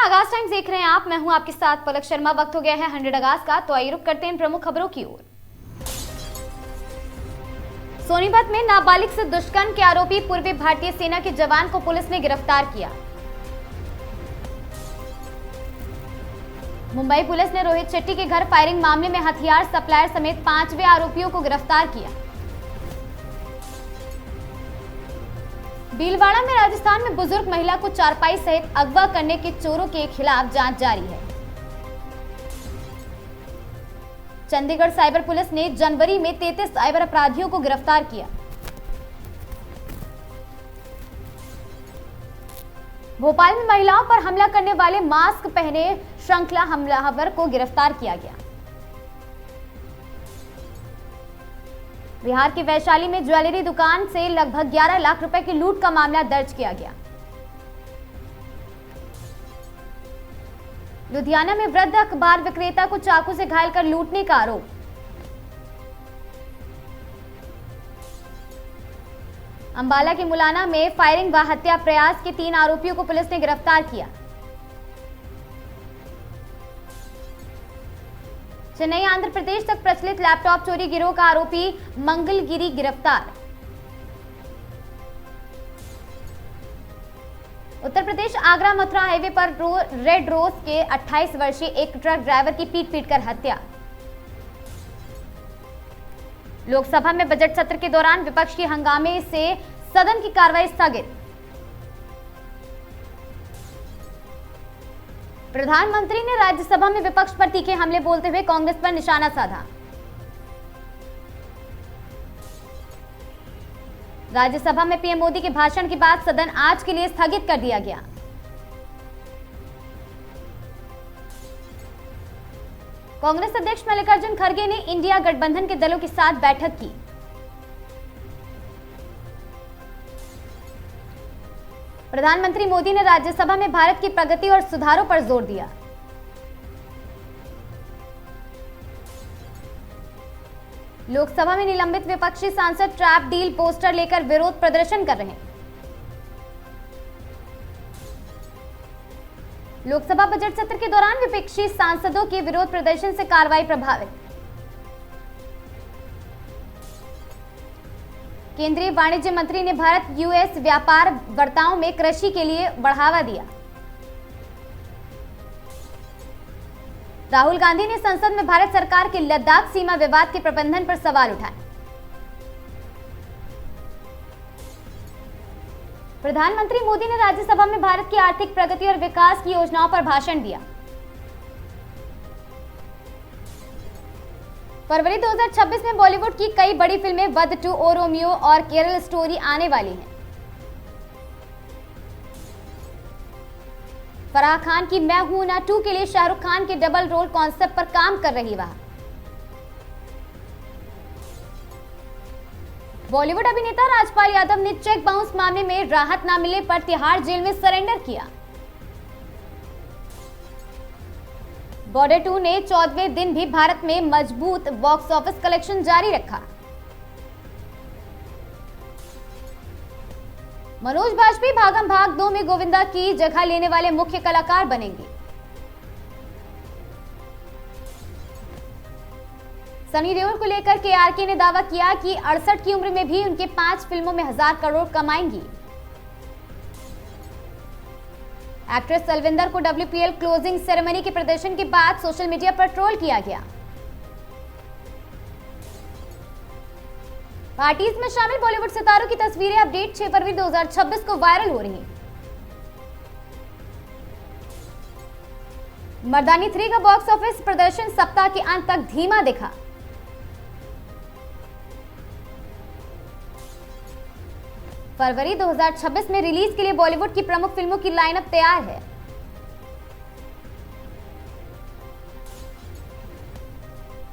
आगाज टाइम्स देख रहे हैं आप। मैं हूं आपके साथ पलक शर्मा। वक्त हो गया है 100 आगाज का, तो आइए रुक करते हैं प्रमुख खबरों की ओर। सोनीपत में नाबालिग से दुष्कर्म के आरोपी पूर्वी भारतीय सेना के जवान को पुलिस ने गिरफ्तार किया। मुंबई पुलिस ने रोहित शेट्टी के घर फायरिंग मामले में हथियार सप्लायर समेत 5वें आरोपियों को गिरफ्तार किया। भीलवाड़ा में राजस्थान में बुजुर्ग महिला को चारपाई सहित अगवा करने के चोरों के खिलाफ जांच जारी है। चंडीगढ़ साइबर पुलिस ने जनवरी में 33 साइबर अपराधियों को गिरफ्तार किया। भोपाल में महिलाओं पर हमला करने वाले मास्क पहने श्रृंखला हमलावर को गिरफ्तार किया गया। बिहार के वैशाली में ज्वेलरी दुकान से लगभग 11 लाख रुपए की लूट का मामला दर्ज किया गया। लुधियाना में वृद्ध अखबार विक्रेता को चाकू से घायल कर लूटने का आरोप। अंबाला के मुलाना में फायरिंग व हत्या प्रयास के 3 आरोपियों को पुलिस ने गिरफ्तार किया। चेन्नई आंध्र प्रदेश तक प्रचलित लैपटॉप चोरी गिरोह का आरोपी मंगलगिरी गिरफ्तार। उत्तर प्रदेश आगरा मथुरा हाईवे पर रेड रोज के 28 वर्षीय एक ट्रक ड्राइवर की पीट कर हत्या। लोकसभा में बजट सत्र के दौरान विपक्ष के हंगामे से सदन की कार्रवाई स्थगित। प्रधानमंत्री ने राज्यसभा में विपक्ष पर तीखे हमले बोलते हुए कांग्रेस पर निशाना साधा। राज्यसभा में पीएम मोदी के भाषण के बाद सदन आज के लिए स्थगित कर दिया गया। कांग्रेस अध्यक्ष मल्लिकार्जुन खड़गे ने इंडिया गठबंधन के दलों के साथ बैठक की। प्रधानमंत्री मोदी ने राज्यसभा में भारत की प्रगति और सुधारों पर जोर दिया। लोकसभा में निलंबित विपक्षी सांसद ट्रैप डील पोस्टर लेकर विरोध प्रदर्शन कर रहे हैं। लोकसभा बजट सत्र के दौरान विपक्षी सांसदों के विरोध प्रदर्शन से कार्रवाई प्रभावित। केंद्रीय वाणिज्य मंत्री ने भारत यूएस व्यापार वार्ताओं में कृषि के लिए बढ़ावा दिया। राहुल गांधी ने संसद में भारत सरकार के लद्दाख सीमा विवाद के प्रबंधन पर सवाल उठाए। प्रधानमंत्री मोदी ने राज्यसभा में भारत की आर्थिक प्रगति और विकास की योजनाओं पर भाषण दिया। फरवरी 2026 में बॉलीवुड की कई बड़ी फिल्में वध 2, ओ रोमियो और केरल स्टोरी आने वाली हैं। फराह खान की मैं हूं ना 2 के लिए शाहरुख खान के डबल रोल कॉन्सेप्ट पर काम कर रही वह। बॉलीवुड अभिनेता राजपाल यादव ने चेक बाउंस मामले में राहत न मिलने पर तिहाड़ जेल में सरेंडर किया। बॉर्डर 2 ने 14वें दिन भी भारत में मजबूत बॉक्स ऑफिस कलेक्शन जारी रखा। मनोज बाजपेयी भागम भाग 2 में गोविंदा की जगह लेने वाले मुख्य कलाकार बनेंगे। सनी देओल को लेकर केआरके ने दावा किया कि 68 की उम्र में भी उनके 5 फिल्मों में 1000 करोड़ कमाएंगी। एक्ट्रेस अलविंदर को WPL क्लोजिंग सेरेमनी के प्रदर्शन के बाद सोशल मीडिया पर ट्रोल किया गया। पार्टीज में शामिल बॉलीवुड सितारों की तस्वीरें अपडेट 6 फरवरी 2026 को वायरल हो रही हैं। मर्दानी 3 का बॉक्स ऑफिस प्रदर्शन सप्ताह के अंत तक धीमा दिखा। फरवरी 2026 में रिलीज के लिए बॉलीवुड की प्रमुख फिल्मों की लाइनअप तैयार है।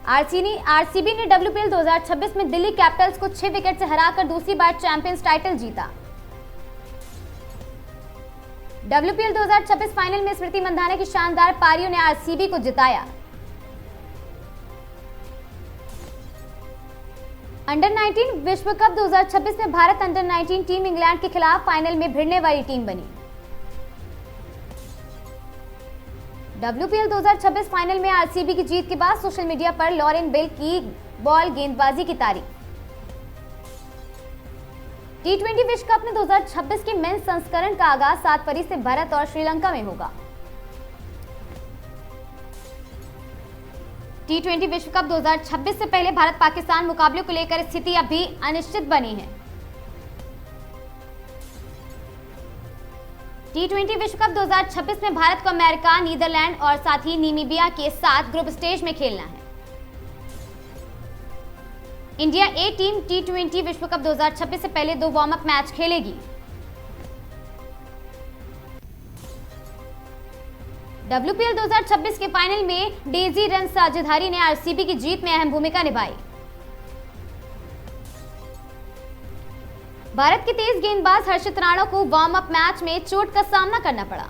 आरसीबी ने WPL 2026 में दिल्ली कैपिटल्स को 6 विकेट से हराकर दूसरी बार चैंपियंस टाइटल जीता। WPL 2026 फाइनल में स्मृति मंधाना की शानदार पारियों ने आरसीबी को जिताया। अंडर 19 विश्व कप 2026 में भारत अंडर 19 टीम इंग्लैंड के खिलाफ फाइनल में भिड़ने वाली टीम बनी। WPL 2026 फाइनल में आरसीबी की जीत के बाद सोशल मीडिया पर लॉरेन बेल की बॉल गेंदबाजी की तारीफ। T20 विश्व कप में 2026 के मेंस संस्करण का आगाज 7 फरवरी से भारत और श्रीलंका में होगा। T20 विश्व कप 2026 से पहले भारत पाकिस्तान मुकाबले को लेकर स्थिति अभी अनिश्चित बनी है। T20 विश्व कप 2026 में भारत को अमेरिका, नीदरलैंड और साथ ही नामीबिया के साथ ग्रुप स्टेज में खेलना है। इंडिया ए टीम T20 विश्व कप 2026 से पहले 2 वार्म अप मैच खेलेगी। WPL 2026 के फाइनल में डेजी रन साझेदारी ने आरसीबी की जीत में अहम भूमिका निभाई। भारत के तेज गेंदबाज हर्षित राणा को वार्म अप मैच में चोट का सामना करना पड़ा।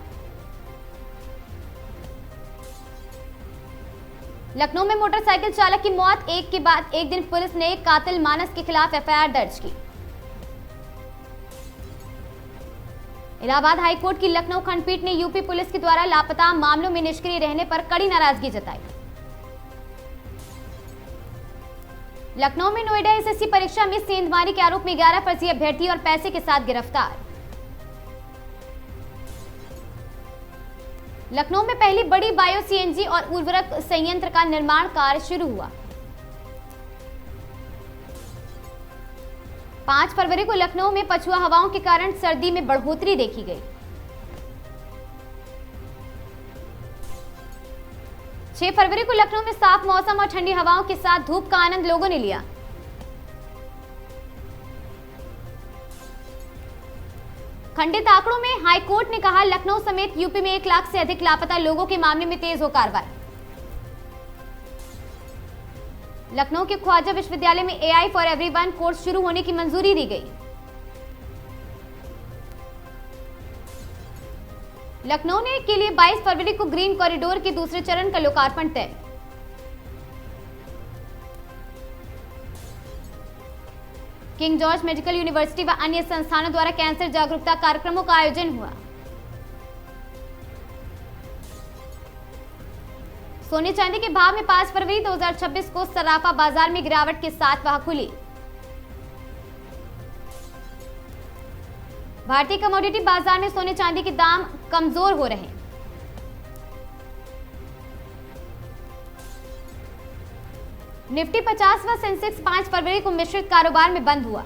लखनऊ में मोटरसाइकिल चालक की मौत, एक के बाद एक दिन पुलिस ने कातिल मानस के खिलाफ एफआईआर दर्ज की। इलाहाबाद हाईकोर्ट की लखनऊ खंडपीठ ने यूपी पुलिस के द्वारा लापता मामलों में निष्क्रिय रहने पर कड़ी नाराजगी जताई। लखनऊ में नोएडा एसएससी परीक्षा में सेंधमारी के आरोप में 11 फर्जी अभ्यर्थी और पैसे के साथ गिरफ्तार। लखनऊ में पहली बड़ी बायो सीएनजी और उर्वरक संयंत्र का निर्माण कार्य शुरू हुआ। 5 फरवरी को लखनऊ में पछुआ हवाओं के कारण सर्दी में बढ़ोतरी देखी गई। 6 फरवरी को लखनऊ में साफ मौसम और ठंडी हवाओं के साथ धूप का आनंद लोगों ने लिया। खंडित आंकड़ों में हाईकोर्ट ने कहा, लखनऊ समेत यूपी में 1 लाख से अधिक लापता लोगों के मामले में तेज हो कार्रवाई। लखनऊ के ख्वाजा विश्वविद्यालय में AI फॉर एवरीवन कोर्स शुरू होने की मंजूरी दी गई। लखनऊ ने के लिए 22 फरवरी को ग्रीन कॉरिडोर के दूसरे चरण का लोकार्पण तय। किंग जॉर्ज मेडिकल यूनिवर्सिटी व अन्य संस्थानों द्वारा कैंसर जागरूकता कार्यक्रमों का आयोजन हुआ। सोने चांदी के भाव में 5 फरवरी 2026 को सराफा बाजार में गिरावट के साथ वहां खुली। भारतीय कमोडिटी बाजार में सोने चांदी के दाम कमजोर हो रहे। निफ्टी 50 व सेंसेक्स 5 फरवरी को मिश्रित कारोबार में बंद हुआ।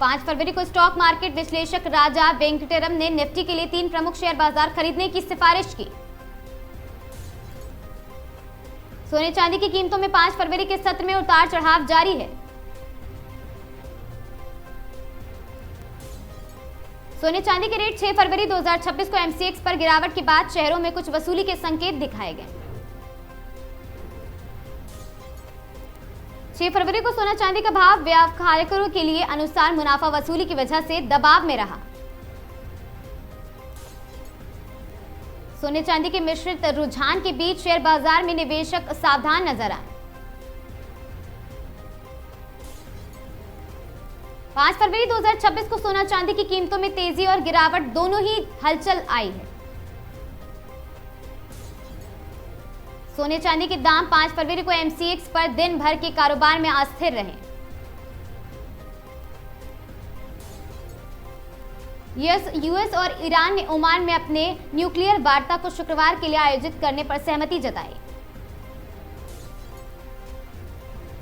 पांच फरवरी को स्टॉक मार्केट विश्लेषक राजा वेंकटेरम ने निफ्टी के लिए 3 प्रमुख शेयर बाजार खरीदने की सिफारिश की। सोने चांदी की कीमतों में 5 फरवरी के सत्र में उतार चढ़ाव जारी है। सोने चांदी के रेट 6 फरवरी 2026 को MCX पर गिरावट के बाद शहरों में कुछ वसूली के संकेत दिखाए गए। 6 फरवरी को सोना चांदी का भाव व्यावसायिकों के लिए अनुसार मुनाफा वसूली की वजह से दबाव में रहा। सोने चांदी के मिश्रित रुझान के बीच शेयर बाजार में निवेशक सावधान नजर आए। 5 फरवरी 2026 को सोना चांदी की कीमतों में तेजी और गिरावट दोनों ही हलचल आई है। सोने चांदी के दाम 5 फरवरी को MCX पर दिन भर के कारोबार में अस्थिर रहे। यूएस और ईरान ने ओमान में अपने न्यूक्लियर वार्ता को शुक्रवार के लिए आयोजित करने पर सहमति जताई।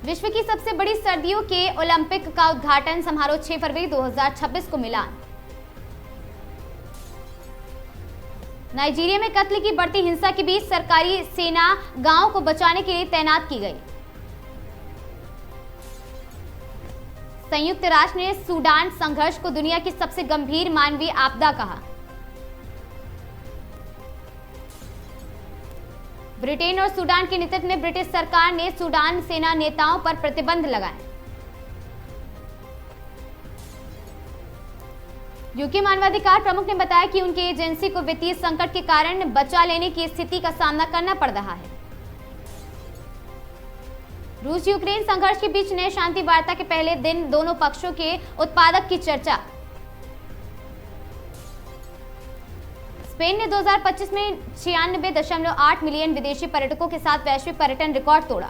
विश्व की सबसे बड़ी सर्दियों के ओलंपिक का उद्घाटन समारोह 6 फरवरी 2026 को मिलान। नाइजीरिया में कत्ल की बढ़ती हिंसा के बीच सरकारी सेना गांव को बचाने के लिए तैनात की गई। संयुक्त राष्ट्र ने सूडान संघर्ष को दुनिया की सबसे गंभीर मानवीय आपदा कहा। ब्रिटेन और सूडान के नेतृत्व में ब्रिटिश सरकार ने सूडान सेना नेताओं पर प्रतिबंध लगाए। यूके मानवाधिकार प्रमुख ने बताया कि उनकी एजेंसी को वित्तीय संकट के कारण बचा लेने की स्थिति का सामना करना पड़ रहा है। रूस यूक्रेन संघर्ष के बीच नए शांति वार्ता के पहले दिन दोनों पक्षों के उत्पादक की चर्चा। स्पेन ने 2025 में 96.8 मिलियन विदेशी पर्यटकों के साथ वैश्विक पर्यटन रिकॉर्ड तोड़ा।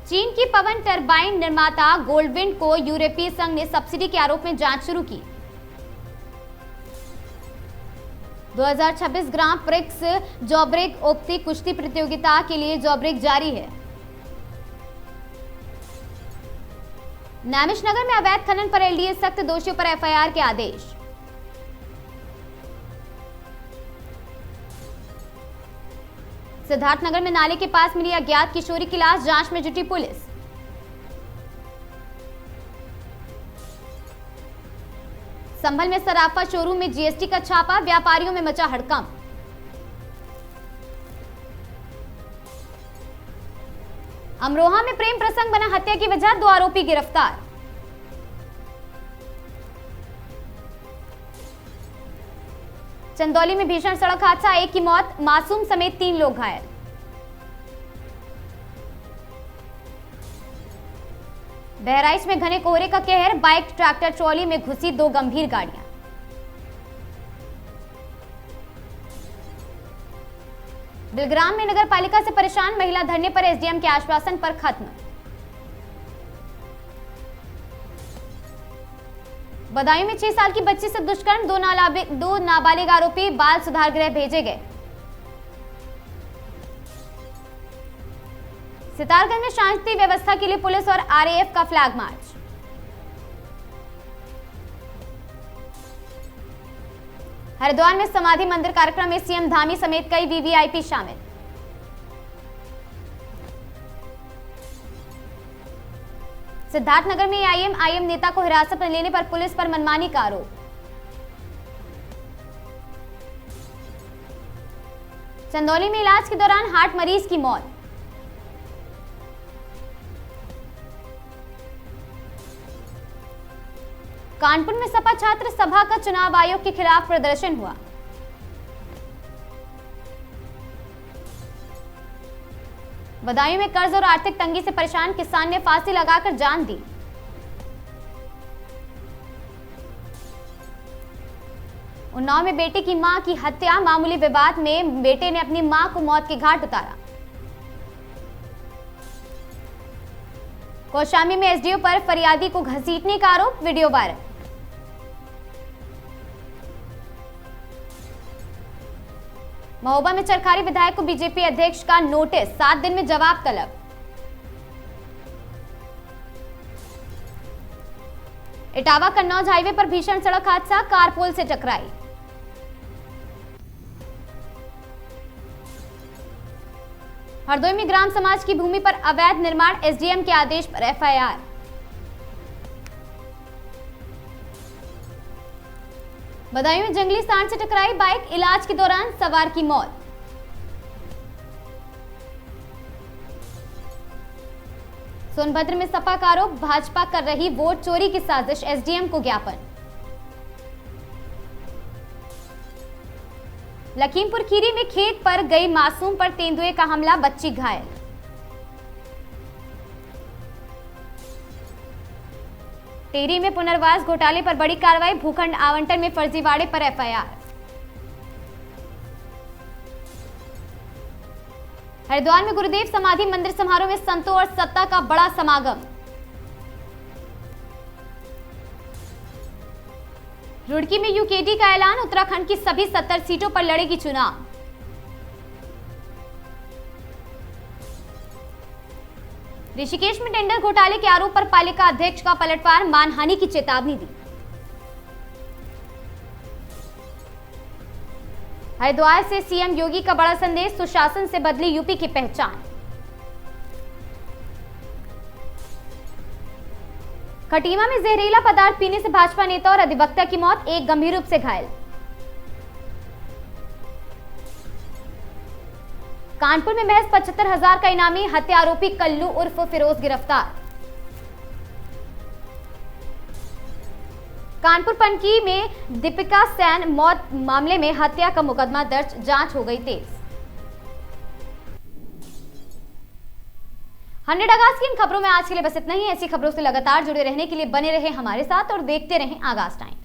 चीन की पवन टरबाइन निर्माता गोल्डविंड को यूरोपीय संघ ने सब्सिडी के आरोप में जांच शुरू की। 2026 ग्रां प्रिक्स जॉब्रेक ओप्ती कुश्ती प्रतियोगिता के लिए जॉब्रेक जारी है। नैमिष नगर में अवैध खनन पर एलडीए सख्त, दोषियों पर एफआईआर के आदेश। सिद्धार्थनगर में नाले के पास मिली अज्ञात किशोरी की लाश, जांच में जुटी पुलिस। संभल में सराफा शोरूम में जीएसटी का छापा, व्यापारियों में मचा हड़कंप। अमरोहा में प्रेम प्रसंग बना हत्या की वजह, 2 आरोपी गिरफ्तार। चंदौली में भीषण सड़क हादसा, 1 की मौत, मासूम समेत 3 लोग घायल। बहराइच में घने कोहरे का कहर, बाइक ट्रैक्टर ट्रॉली में घुसी 2 गंभीर गाड़ियां। बिलग्राम में नगर पालिका से परेशान महिला धरने पर एसडीएम के आश्वासन पर खत्म। बदायूं में 6 साल की बच्ची से दुष्कर्म, 2 नाबालिग आरोपी बाल सुधार गृह भेजे गए। सितारगंज में शांति व्यवस्था के लिए पुलिस और आरएएफ का फ्लैग मार्च। हरिद्वार में समाधि मंदिर कार्यक्रम में सीएम धामी समेत कई वीवीआईपी शामिल। सिद्धार्थनगर में एआईएम नेता को हिरासत में लेने पर पुलिस पर मनमानी का आरोप। चंदौली में इलाज के दौरान हार्ट मरीज की मौत। कानपुर में सपा छात्र सभा का चुनाव आयोग के खिलाफ प्रदर्शन हुआ। बदायूं में कर्ज और आर्थिक तंगी से परेशान किसान ने फांसी लगाकर जान दी। उन्नाव में बेटे की मां की हत्या, मामूली विवाद में बेटे ने अपनी मां को मौत के घाट उतारा। कौशाम्बी में एसडीओ पर फरियादी को घसीटने का आरोप, वीडियो वायरल। महोबा में चरखारी विधायक को बीजेपी अध्यक्ष का नोटिस, 7 दिन में जवाब तलब। इटावा कन्नौज हाईवे पर भीषण सड़क हादसा, कार पोल से टकराई। हरदोई में ग्राम समाज की भूमि पर अवैध निर्माण, एसडीएम के आदेश पर एफआईआर। बदायूं में जंगली सांड से टकराई बाइक, इलाज के दौरान सवार की मौत। सोनभद्र में सपा का आरोप, भाजपा कर रही वोट चोरी की साजिश, एसडीएम को ज्ञापन। लखीमपुर खीरी में खेत पर गई मासूम पर तेंदुए का हमला, बच्ची घायल। टेहरी में पुनर्वास घोटाले पर बड़ी कार्रवाई, भूखंड आवंटन में फर्जीवाड़े पर एफआईआर। हरिद्वार में गुरुदेव समाधि मंदिर समारोह में संतों और सत्ता का बड़ा समागम। रुड़की में यूकेडी का ऐलान, उत्तराखंड की सभी 70 सीटों पर लड़ेगी चुनाव। ऋषिकेश में टेंडर घोटाले के आरोप पर पालिका अध्यक्ष का पलटवार, मानहानि की चेतावनी दी। हरिद्वार से सीएम योगी का बड़ा संदेश, सुशासन से बदली यूपी की पहचान। खटीमा में जहरीला पदार्थ पीने से भाजपा नेता और अधिवक्ता की मौत, 1 गंभीर रूप से घायल। कानपुर में महज 75,000 का इनामी, हत्या आरोपी कल्लू उर्फ फिरोज गिरफ्तार। कानपुर पनकी में दीपिका सेन मौत मामले में हत्या का मुकदमा दर्ज, जांच हो गई तेज। 100 आगाज की इन खबरों में आज के लिए बस इतना ही। ऐसी खबरों से लगातार जुड़े रहने के लिए बने रहे हमारे साथ और देखते रहें आगाज टाइम।